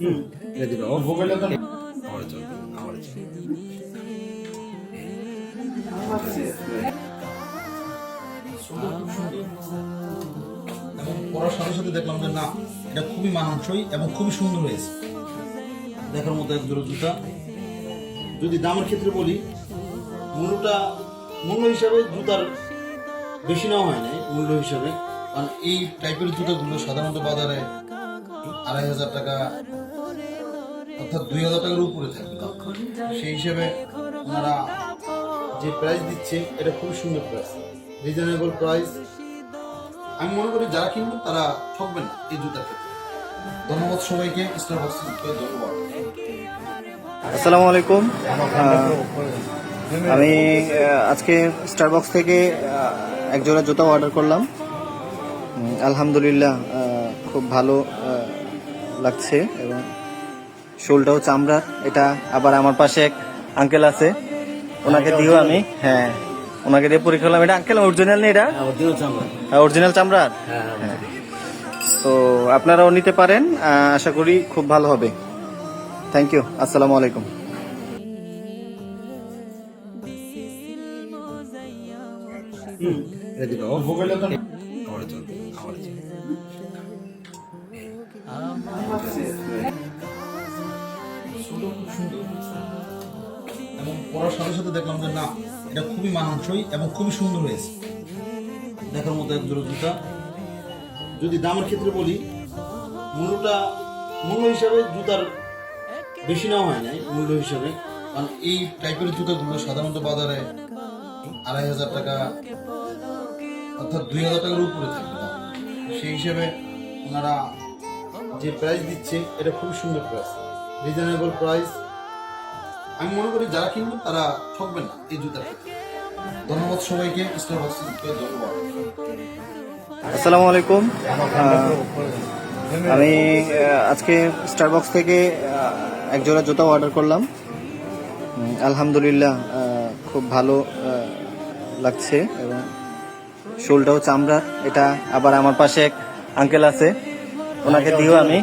পড়ার সাথে সাথে দেখলাম যে না, এটা খুবই মানানসই এবং খুবই সুন্দর হয়েছে, দেখার মতো এক জোড়া জুতা। যদি দামের ক্ষেত্রে বলি, মূল্য হিসাবে জুতার বেশি নেওয়া হয় নাই মূল্য হিসাবে, কারণ এই টাইপের জুতাগুলো সাধারণত বাজারে 2500 টাকা অর্থাৎ 2000 টাকার উপরে থাকে। সেই হিসেবে ওনারা যে প্রাইস দিচ্ছে এটা খুবই সুন্দর প্রাইস, রিজনেবল প্রাইস। আমি মনে করি যারা কিনবেন তারা ঠকবেন না এই জুতার ক্ষেত্রে। ধন্যবাদ সবাইকে, স্টারবক্স ধন্যবাদ। আসসালামু আলাইকুম। আমি আজকে স্টারবক্স থেকে এক জোড়া জুতা অর্ডার করলাম। আলহামদুলিল্লাহ খুব ভালো লাগছে এবং শোলটাও চামড়ার। এটা আবার আমার পাশে এক আঙ্কেল আছে, ওনাকে দিয়েও আমি ওনাকে দিয়ে পরীক্ষা করলাম। এটা আঙ্কেল অরিজিনাল নেই? এটা অরিজিনাল চামড়ার। তো আপনারাও নিতে পারেন, আশা করি খুব ভালো হবে। Thank you. আসসালামু আলাইকুম। এবং পড়ার সাথে সাথে দেখলাম যে না, এটা খুবই মানানসই এবং খুবই সুন্দর হয়েছে, দেখার মতো এক জোড়া জুতা। যদি দামের ক্ষেত্রে বলি, মূল্য হিসাবে জুতার বেশি নেওয়া হয় নাই মূল্য হিসাবে, কারণ এই টাইপের জুতাগুলো সাধারণত বাজারে 2500 টাকা অর্থাৎ 2000 টাকার উপরে থাকে। সেই হিসেবে ওনারা যে প্রাইস দিচ্ছে এটা খুবই সুন্দর প্রাইস, রিজনেবল প্রাইস। আমি মনে করি যারা কিনবেন তারা ঠকবেন না এই জুতার ক্ষেত্রে। ধন্যবাদ সবাইকে, স্টারবক্স ধন্যবাদ। আসসালামু আলাইকুম। আমি আজকে স্টারবক্স থেকে এক জোড়া জুতা অর্ডার করলাম। আলহামদুলিল্লাহ খুব ভালো লাগছে এবং শোলটাও চামড়ার। এটা আবার আমার পাশে এক আঙ্কেল আছে, ওনাকে দিয়েও আমি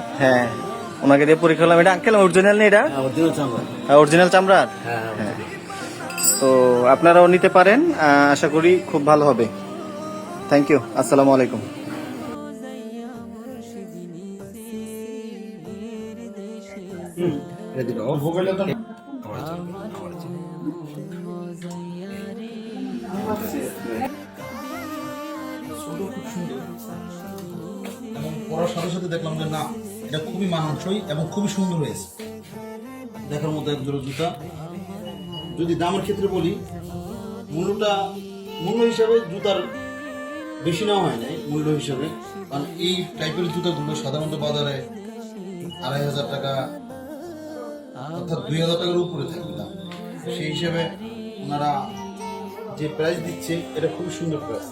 ওনাকে দিয়ে পরীক্ষা করলাম। এটা আঙ্কেল অরিজিনাল নেই? এটা অরিজিনাল চামড়ার। তো আপনারাও নিতে পারেন, আশা করি খুব ভালো হবে। Thank you. আসসালামু আলাইকুম। এবং পড়ার সাথে সাথে দেখলাম যে না, এটা খুবই মানানসই এবং খুবই সুন্দর হয়েছে, দেখার মতো এক জোড়া জুতা। যদি দামের ক্ষেত্রে বলি, মূল্য হিসাবে জুতার বেশি নেওয়া হয় নাই মূল্য হিসাবে, কারণ এই টাইপের জুতাগুলো সাধারণত বাজারে 2500 টাকা অর্থাৎ 2000 টাকার উপরে থাকে। সেই হিসেবে ওনারা যে প্রাইস দিচ্ছে এটা খুবই সুন্দর প্রাইস,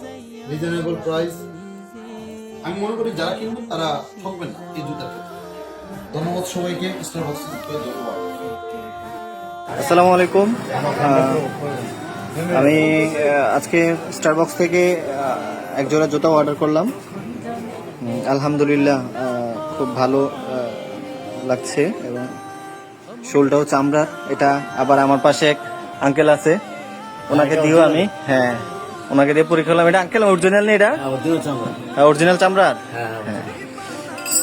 রিজনেবল প্রাইস। আমি মনে করি যারা কিনবেন তারা ঠকবেন না এই জুতার ক্ষেত্রে। ধন্যবাদ সবাইকে, স্টারবক্স ধন্যবাদ। আসসালামু আলাইকুম। আমি আজকে স্টারবক্স থেকে এক জোড়া জুতা অর্ডার করলাম। আলহামদুলিল্লাহ খুব ভালো লাগছে এবং শোলটাও চামড়ার। এটা আবার আমার পাশে এক আঙ্কেল আছে, ওনাকে দিয়েও আমি ওনাকে দিয়ে পরীক্ষা করলাম। এটা আঙ্কেল অরিজিনাল নেই? এটা অরিজিনাল চামড়ার।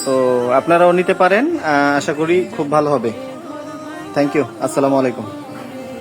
তো আপনারাও নিতে পারেন, আশা করি খুব ভালো হবে। Thank you. আসসালামু আলাইকুম।